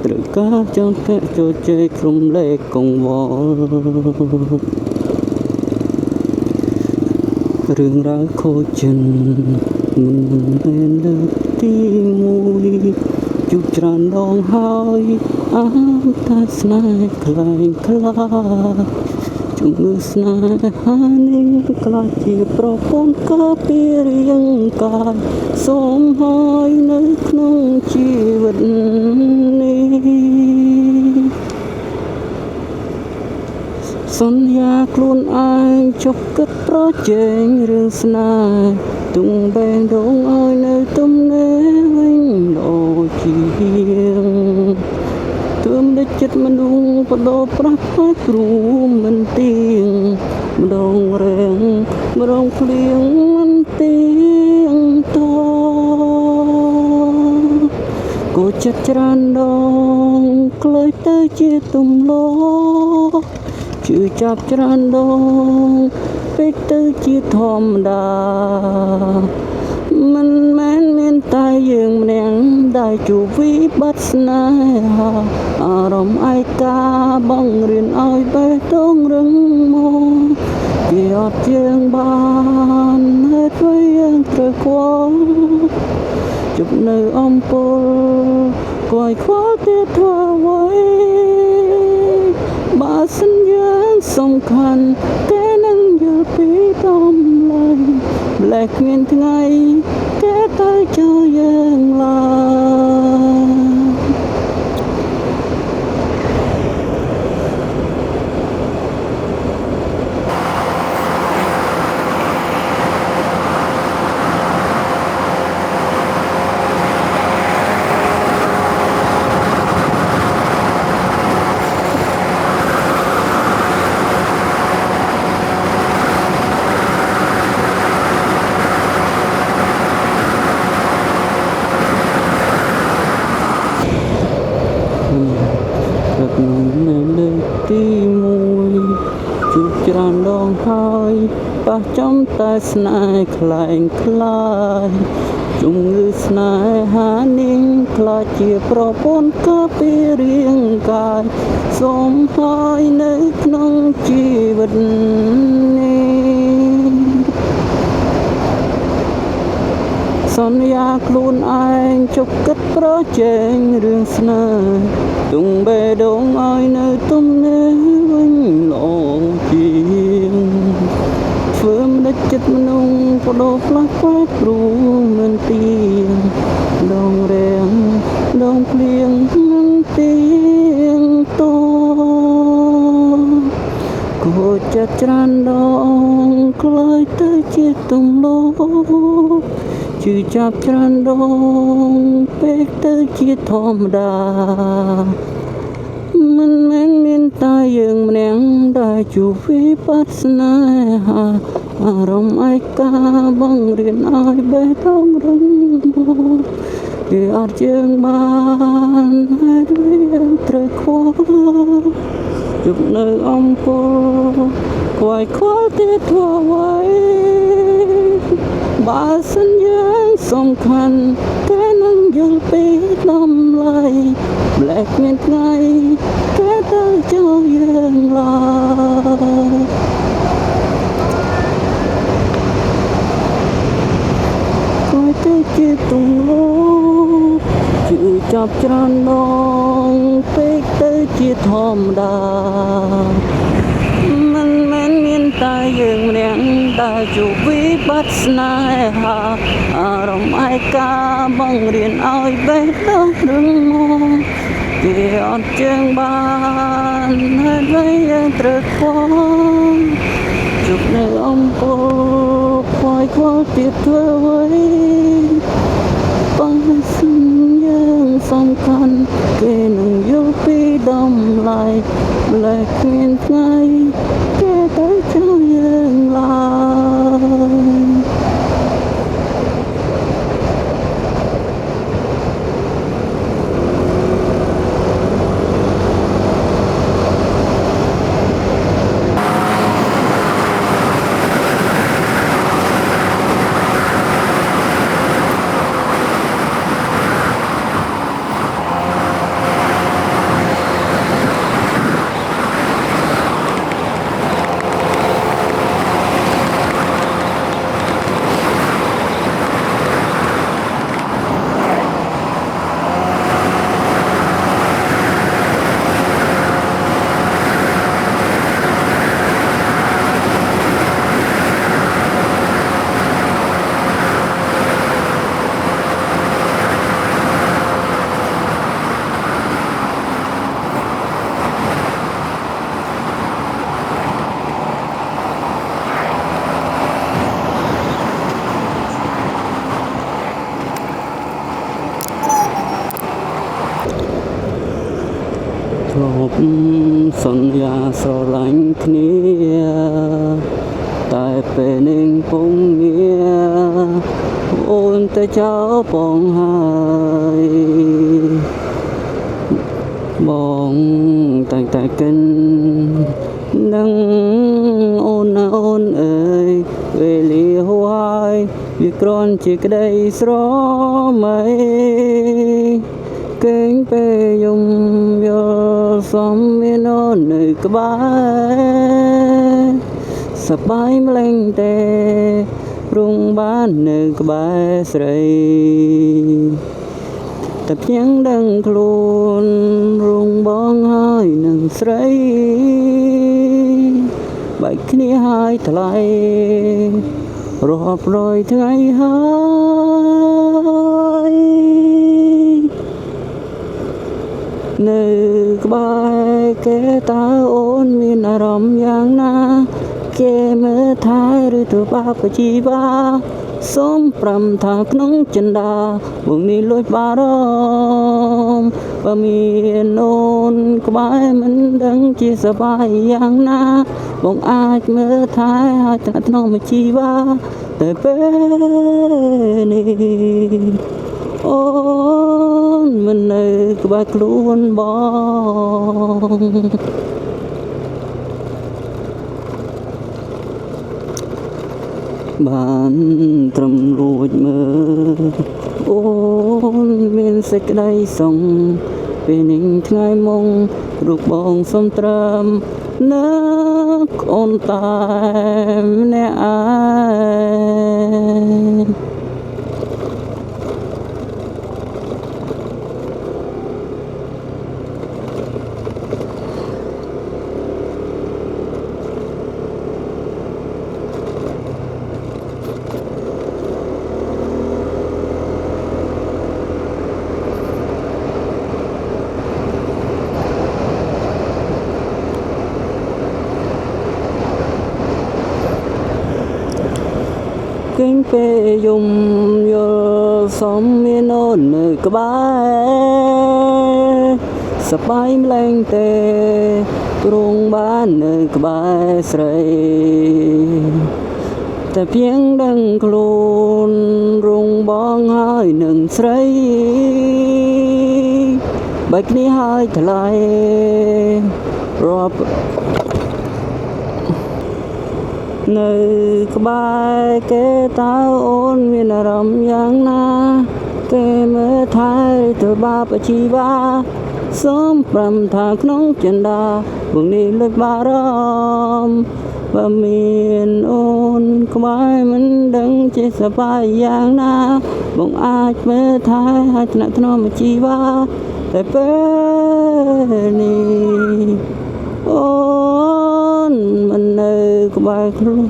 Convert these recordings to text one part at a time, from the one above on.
ត្រូវការចង់កែចូលជ័យក្រុមលេខកង្វល់រឿងរ៉ាវខូចចិនមិនមែនលើកទី1ជួបច្រើនដងហើយអាតាស្នេហ៍ខ្លាំងខ្លាជំងឺស្នេហានេះក្លាយជាប្រព័ន្ធការពាររាងកាយសូមហើយនៅក្នុងជីវិតនេះសន្យាខ្លួនឯងចុះគិតប្រជែងរឿងស្នេហ៍ទុំបែងដងឲ្យនៅទំនេរវិញដូចជាទើបដឹកចិត្តមនុស្សបដោប្រះផ្លាច់គ្រូមិនទៀងម្ដងរាំងម្ដងភ្លៀងមិនទៀងតគូចិត្តច្រើនដងក្លាយទៅជាទំលោជឿចាប់ច្រើនដងពេកទៅជាធម្មតាមិនមែនមានតែយើងម្នាក់ដែលជួបវិបត្តិស្នេហាអារម្មណ៍ឯកាបងរៀនឲ្យបេះដូងរឹងមាំវាអត់យើងបានហេតុអ្វីយើងត្រូវខ្វល់ជប់នៅអំពើគួយខ្វល់ទៀតធ្វើអ្វីបើសន្យាសំខាន់តែនឹងយល់ពីតម្លៃម្លេះគ្មានថ្ងៃតែទៅចូលយើងឡើយលើកទី1ជួបច្រើនដងហើយប៉ះចំតែស្នេហ៍ខ្លែងខ្លាយជំងឺស្នេហានេះខ្លាចជាប្រព័ន្ធការពាររាងកាយសូមហើយនៅក្នុងជីវិតនេះសន្យាខ្លួនឯងជប់គិតប្រជែងរឿងស្នេហ៍ទុំបេះដូងឲ្យនៅទំនេរវិញល្អជាងធ្វើមិនដឹកចិត្តមនុស្សបដោផ្លាស់ផ្លាស់គ្រូមិនទៀងដងរាំងដងភ្លៀងមិនទៀងតគួរចិត្តច្រើនដងក្លាយទៅជាទំលោជឿចាប់ច្រើនដងពេកទៅជាធម្មតាមិនមែនមានតែយើងម្នាក់ដែលជួបវិបត្តិស្នេហាអារម្មណ៍ឯកាបងរៀនឲ្យបេះដូងរឹងមាំវាអត់យើងបានហើយយើងត្រូវខ្វល់ជប់នៅអំពើខ្វាយខ្វល់ទៀតធ្វើអ្វីបើសន្យាសំខាន់តែនឹងយល់ពីតម្លៃម្លេះគ្មានថ្ងៃតែទៅចូលយើងឡើយគួរទៅជាទំលោជឿចាប់ច្រើនដងពេកទៅជាធម្មតាមិនមែនមានតែយើងម្នាក់ដែលជួបវិបត្តិស្នេហាអារម្មណ៍ឯកាបងរៀនឲ្យបេះដូងរឹងមាំវាអត់ជាងបានហើយយើងត្រូវខ្វល់ជប់នៅអំពើខ្វាយខ្វល់ទៀតធ្វើអ្វីបងសន្យាសំខាន់គេនឹងយល់ពីតម្លៃម្លេះគ្មានថ្ងៃគេទៅចូលយើងឡើយ សន្យាស្រឡាញ់គ្នាតែពេលនឹងពងងារអូនទៅចោលបងហើយបងតែកិននឹងអូនណាអូនអើយវេលាហួយវាគ្រាន់ជាក្តីស្រមៃគេងពេលយំយល់សំមានអូននៅក្បែរសប្បាយម្លេងទេរងបាននៅក្បែរស្រីតែភ្យ៉ាងដឹងខ្លួនរងបងហើយនឹងស្រីបែកគ្នាហើយថ្លៃរាប់រយថ្ងៃហើយនៅក្បែរគេតើអូនមានអារម្មណ៍យ៉ាងណាគេមើលថែឬទៅបាបជីវ៉ាសូមប្រាំថាក្នុងចិន្តាបងនេះលួចបារម្ភបើមានអូនក្បែរមិនដឹងជាសប្បាយយ៉ាងណាបងអាចមើលថែឲ្យថ្នាក់ថ្នមជីវ៉ាតែពេលនេះអូនមិននៅក្បែរខ្លួនបងបានត្រឹមរួចមើលអូនមានសេចក្តីសុខពេលនេះថ្ងៃមុងរូបបងសំត្រាំនឹកអូនតែម្នាក់ឯងគេងពេលយំយល់សំមានអូននៅក្បែរសប្បាយម្លេងទេរងបាននៅក្បែរស្រីតែភ្យ៉ាងដឹងខ្លួនរងបងហើយនឹងស្រីបែកគ្នាហើយថ្លៃរាប់នៅក្បែរគេតើអូនមានអារម្មណ៍យ៉ាងណាគេមើលថែទៅបាបជីវ៉ាសូមប្រាំថាក្នុងចិន្តាបងនេះលួចបារម្ភបើមានអូនក្បែរមិនដឹងជាសប្បាយយ៉ាងណាបងអាចមើលថែឲ្យថ្នាក់ថ្នមជីវ៉ាតែពេលនេះអូនមិននៅក្បែរខ្លួន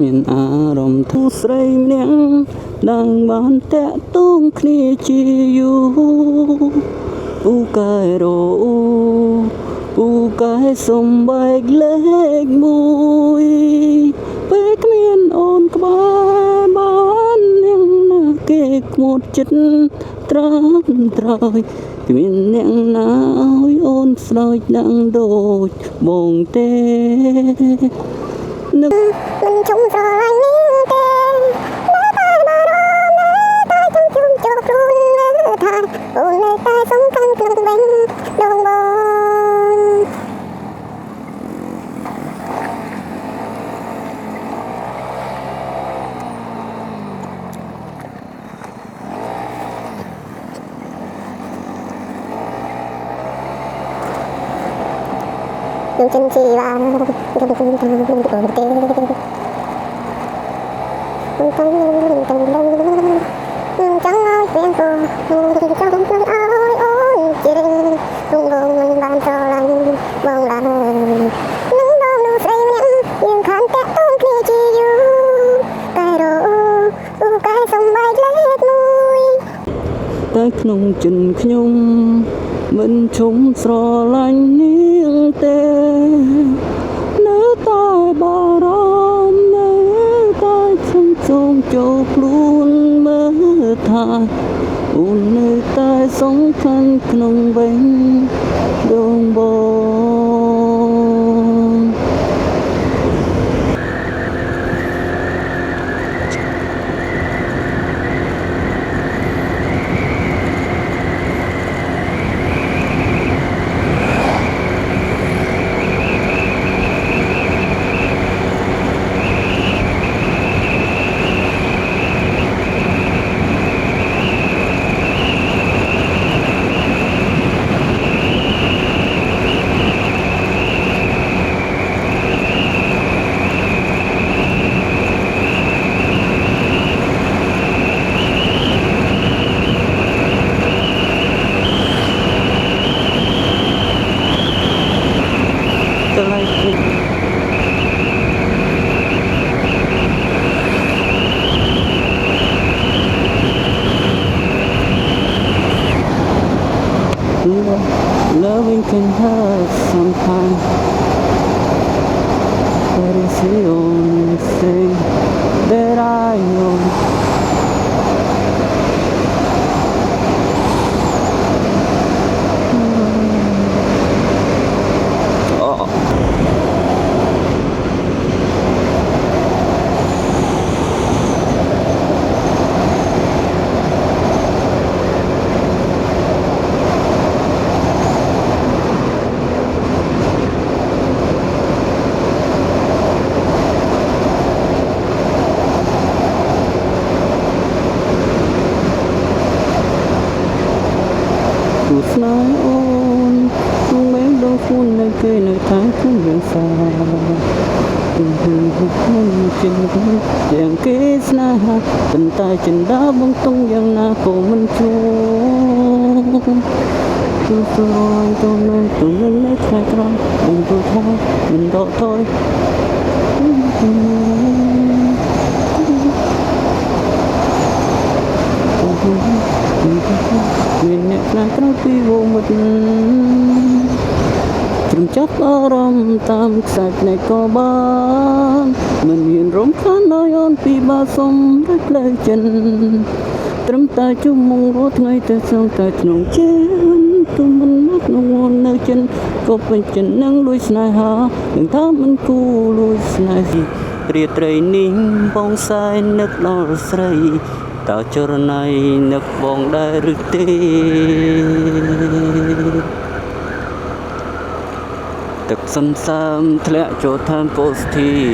មានអារម្មណ៍ធូរស្រីម្នាក់đangបានតាក់ទងគ្នាជាយូរពូកែរោពូកែសំបែកលេខមួយពេលគ្មានអូនក្បែរបានអ្នកណាគេខ្មោចចិត្តត្រង់ត្រយគ្មានអ្នកណាឲ្យអូនស្រោចដឹងដូចបងទេនឹកមិនចង់ស្រឡាញ់នេះទេនៅតែបារម្ភនៅតែចង់ជួបជុំខ្លួននៅថាអូននៅតែសំខាន់ក្នុងវិញដងបងនឹងចិនជីវ៉ានឹងទៅទៅទៅទៅទៅទៅទៅទៅចង់ឲ្យពេលគូនឹងចង់ទៅឲ្យ ជារឿងលោកបងមិនបានស្រឡាញ់បងឡើយនឹងបងនោះស្រីម្នាក់យើងខានតាក់ទងគ្នាជាយូរតែរអូកាយសំបែកលេខ1តែក្នុងចិនខ្ញុំមិនឈុំស្រឡាញ់នាងទេនៅតែបារម្ភនៅតែខ្ញុំសូមចូលខ្លួនមើលថាអូននៅតែសំខាន់ក្នុងវិញដងបងLoving can hurt sometimes, but it's the only thing that I know. Cuộc nói ôn không bén đôi phun nơi cây nơi thái không gần xa tình hình không trên dạng kế na tình tay trên đá bông tung yang na cổ mình chuông tôi rồi tôi nên tôi nên lấy thay con đừng tôi thôi mình độ thôi Nguyện nhạc là cái tuy vô mật Trùm chấp ở râm tam sạch này có bán Mình hiện rộng khá nói ôn vì ba sống rất lời chân Trâm ta chung mong rốt ngay tới sau tại nông chén Tôi mình mắt nông ngon nơi chân Có bên chân nâng lùi snai hả Đừng thá mình cu lùi snai Rìa trời ninh bóng sai nước lo srei Ta cho này nước bóng đại rực tê Tức xâm xăm thλẽ cho tham post thi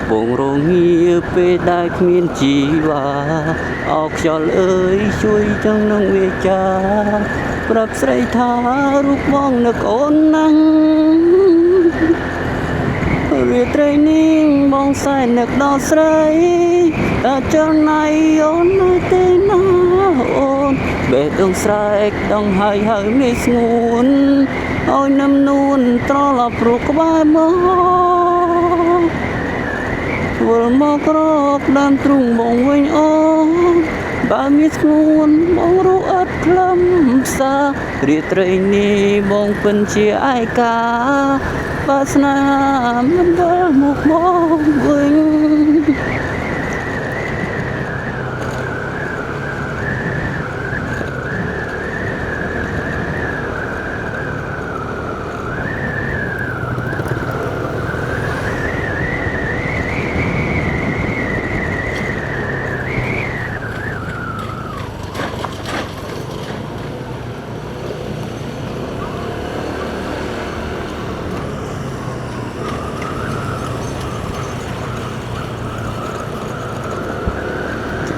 Bông rô nghi bê đại miên chỉ và Ốc cho ơi chui trong nông về cha Rập srei tha rút bóng nước ôn năng Rìa trời ninh bóng sai nước đo srei Ta cho này ôn nơi tên na ôn Bê đông srek đông hai hai mê nguồn Ôi nằm nuôn trò lọc rục bài mơ Vừa mơ krok đam trung bóng vinh ôn Ba mê nguồn bóng rũ ớt lâm xa Rìa trời ni bóng phân chia ai cả Ba sna mình đỡ một bóng vinh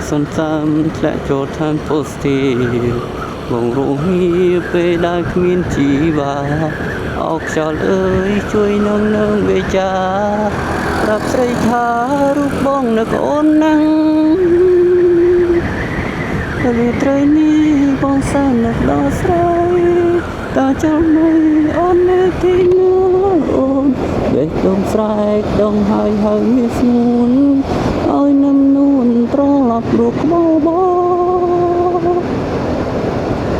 Xuân tam lại cho tham post thì bông rủ hi về đại miên chỉ và ốc cho ơi chui nâng nâng về cha đạp xây tha rút bông nước ôn năng về trời ni bông xa nước đó srei ta trong mây ôn nê thì nữa ôn bể đông sải đông hơi hơi như xuống ôi năm nuôn trò lọc ruột bao bao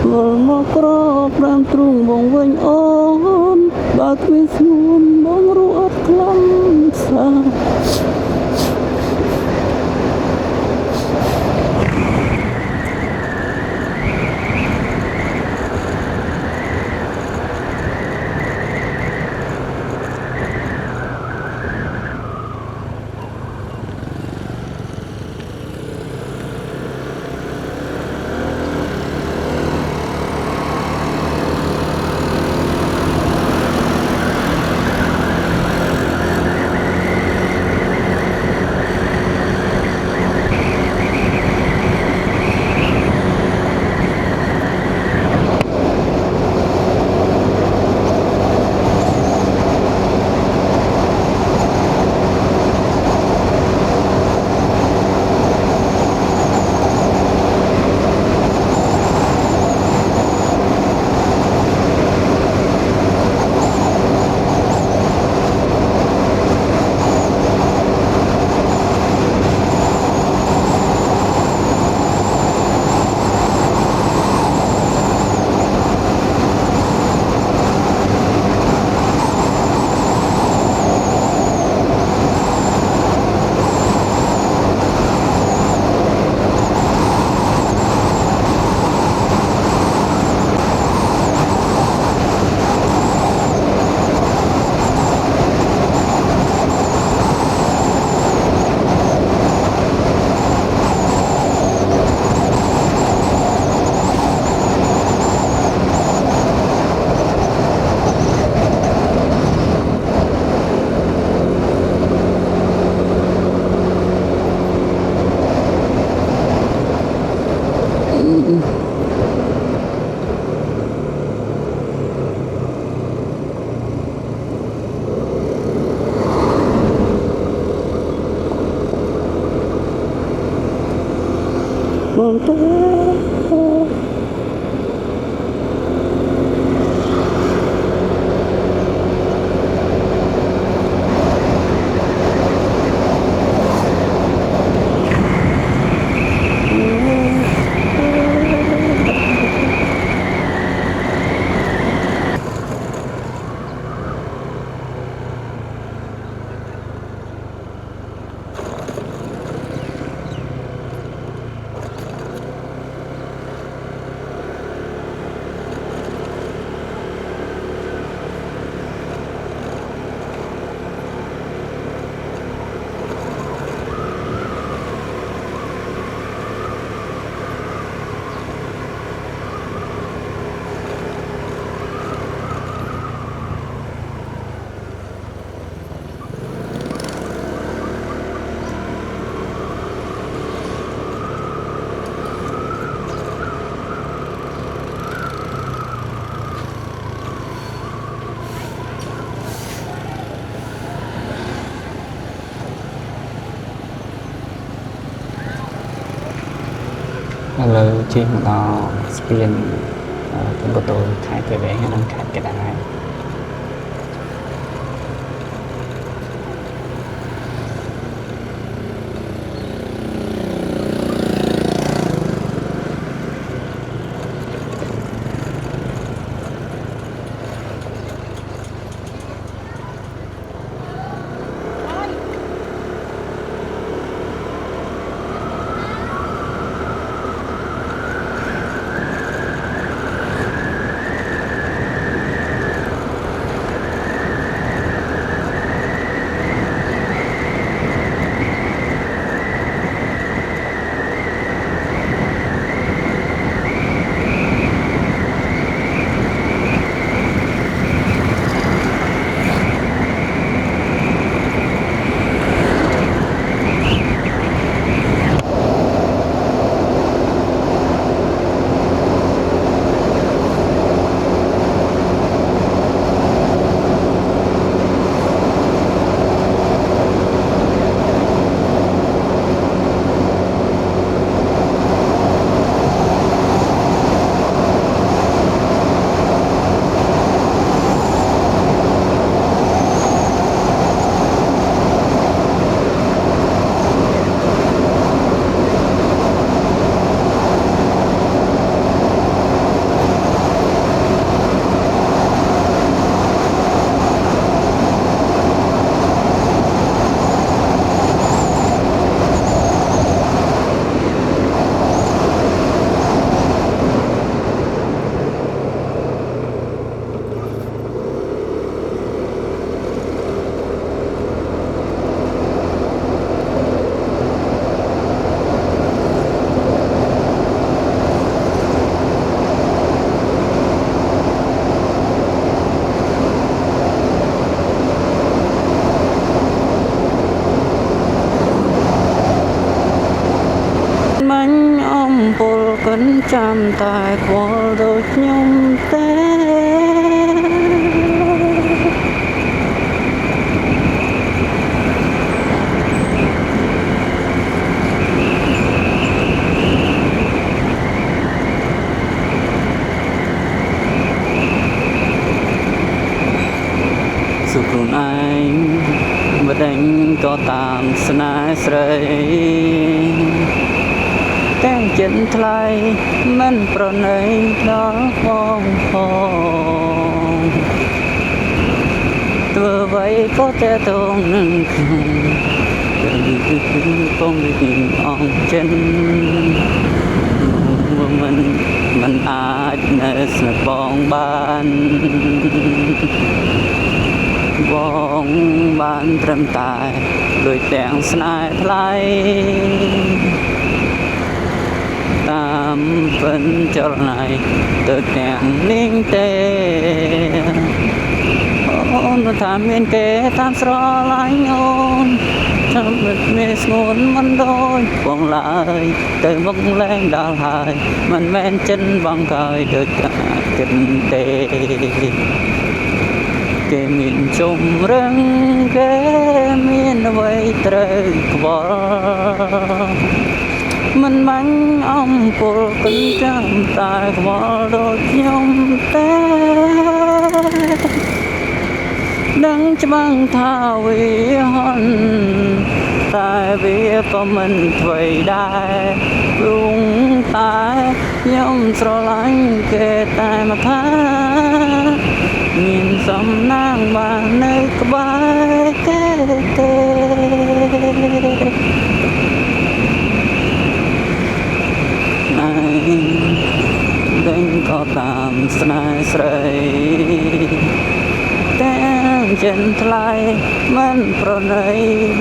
vợ krop ram trung vòng vinh ôn bạc mi xuống bóng ruột lắm xa mong ta lời trên đó spin cũng có tôi khai về vẽ năng khai cái đài កិនចាំតែខ្វល់ដូចខ្ញុំទេ សុខខ្លួនឯងមិនដេញក៏តាមស្នេហ៍ស្រីទាំងចិត្តថ្លៃមិនប្រណីដល់បងផងធ្វើអ្វីក៏តែតងនឹងខ្ញុំគឺពងវិធីអង្គចិនមិនអាចនៅស្នេហ៍បងបានបងបានត្រឹមតែដូចទាំងស្នេហ៍ថ្លៃតាមពិនចលនាទៅទាំងនាងទេអូនថាមានគេតាមស្រឡាញ់អូនចាំមិនមានស្ងួនមិនដូចបងឡើយទៅមកលែងដល់ហើយមិនមែនចិនបងកើយដូចការគិតទេគេមានជំរឹងគេមានអ្វីត្រូវខ្វល់មិនបាញ់អំពលគិនចាំតែខ្វល់ដូចខ្ញុំទេដឹងច្បាស់ថាវាហន់តែវាក៏មិនអ្វីដែរព្រោះតែខ្ញុំស្រឡាញ់គេតែមកថាមានសំណាងបាននៅក្បែរគេទេណៃដេញក៏តាមស្នេហ៍ស្រីទាំងចិនថ្លៃមិនប្រណី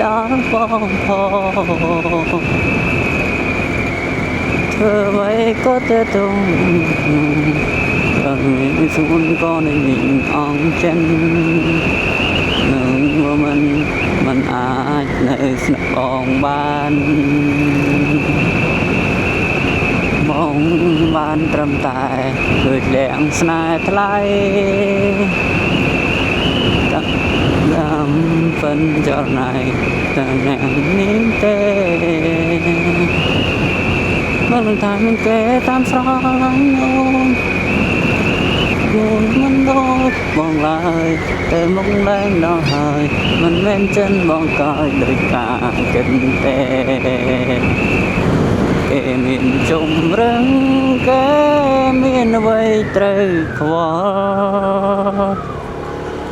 ដល់បងផងធ្វើអ្វីក៏តែទងមានសួនក៏នៅនាងអង្គចិននឹងមិនអាចនៅស្នេហ៍បងបានបងបានត្រឹមតែដូចទាំងស្នេហ៍ថ្លៃតាមពិនចលនាតែអ្នកនេះទេមិនថាមានគេតាមស្រឡាញ់អូនមិនដូចបងឡើយតែមកលែងដល់ហើយមិនមែនចិនបងកើយដោយការគិតទេគេមានជំរឹងគេមានអ្វីត្រូវខ្វល់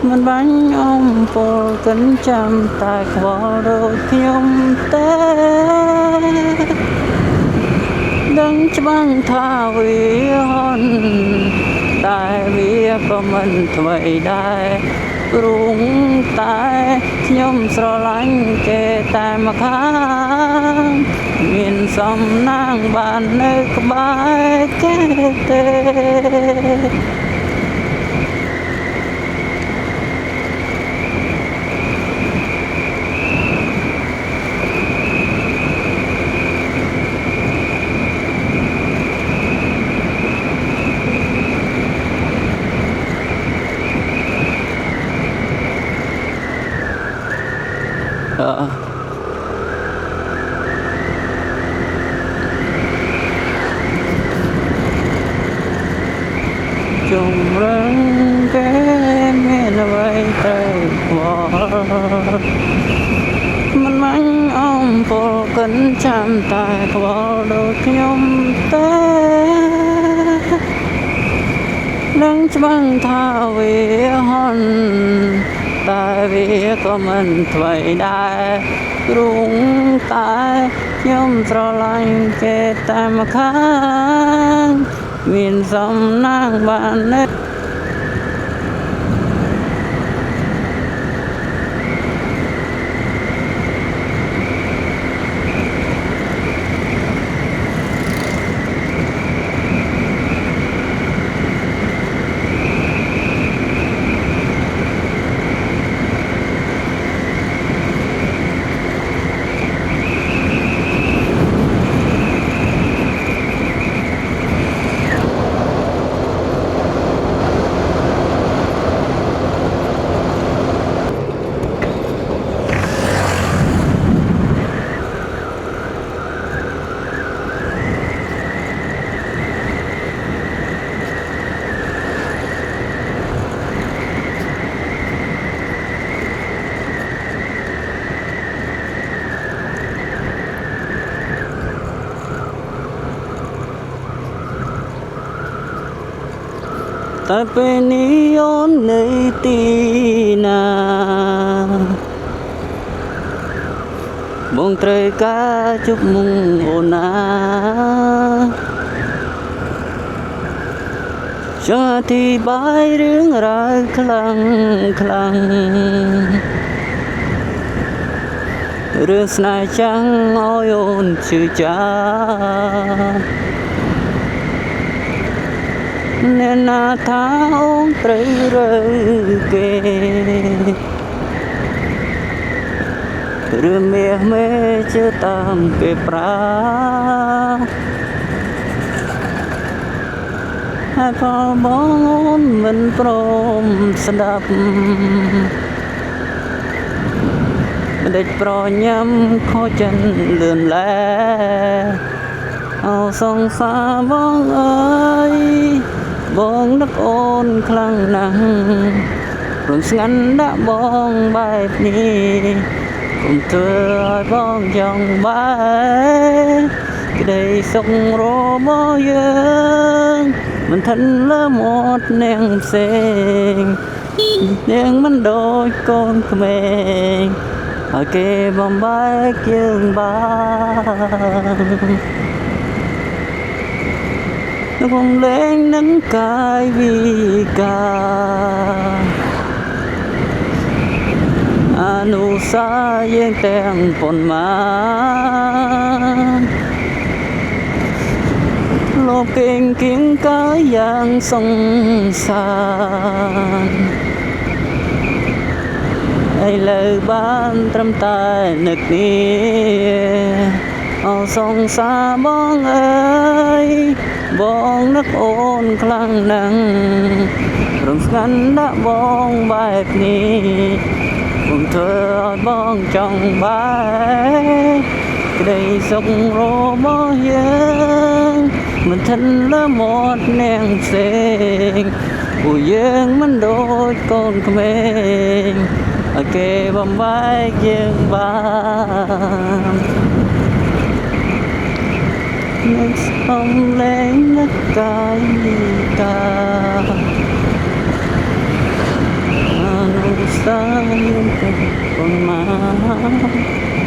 មិនបាញ់អំពលកិនចាំតែខ្វល់ដូចខ្ញុំទេដឹងច្បាស់ថាវាហន់តែវាក៏មិនអ្វីដែរព្រោះតែខ្ញុំស្រឡាញ់គេតែមកខាងមានសំណាងបាននៅក្បែរគេទេ chung răng cái mẹ là vậy tay bỏ mình mắng ông vô cẩn chạm tay bỏ đôi nhom té đang băng thao về hòn tại vì có mình vậy đã rung tại nhom trở lại cái tay mà khác miền sông nang bạn ấy តែពេលនេះអូននៅទីណាបងត្រូវការជប់មុងអូនណាចង់អធិប្បាយរឿងរ៉ាវខ្លាំងរឿងស្នេហ៍ចាំងឲ្យអូនឈឺចាប់អ្នកណាថាអូនត្រូវរើគេរឿងមាសមេជឿតាមគេប្រាហើយផលបងអូនមិនព្រមស្ដាប់មិនដេចប្រញាំខូចចិនលឿនឡែអោសងសារបងអើយបងនឹកអូនខ្លាំងណាស់ព្រមស្ងាត់ដាក់បងបែបនេះកុំធ្វើឲ្យបងចង់បែកក្តីសុខរបស់យើងមិនថិនលើមាត់នាងផ្សេងនាងមិនដូចកូនក្មេងឲ្យគេបំបែកយើងបានខ្ញុំលែងនឹងកាយវិការអនុសាយើងទាំងប៉ុន្មានលោកគៀងកាយយ៉ាងសង្សារឥឡូវបានត្រឹមតែនឹកនេះអោសងសារបងអើយបងនឹកអូនខ្លាំងណាស់រំស្ងាត់ដាក់បងបែបនេះខ្ញុំធ្វើឲ្យបងចង់បែកក្តីសុខរបស់យើងមិនថិនលើមាត់នាងផ្សេងពួកយើងមិនដូចកូនក្មេងឲ្យគេបំបែកយើងបាននឹងសំឡេងនឹកកាយការអនុស្សាវរីយ៍ទាំងប៉ុន្មាន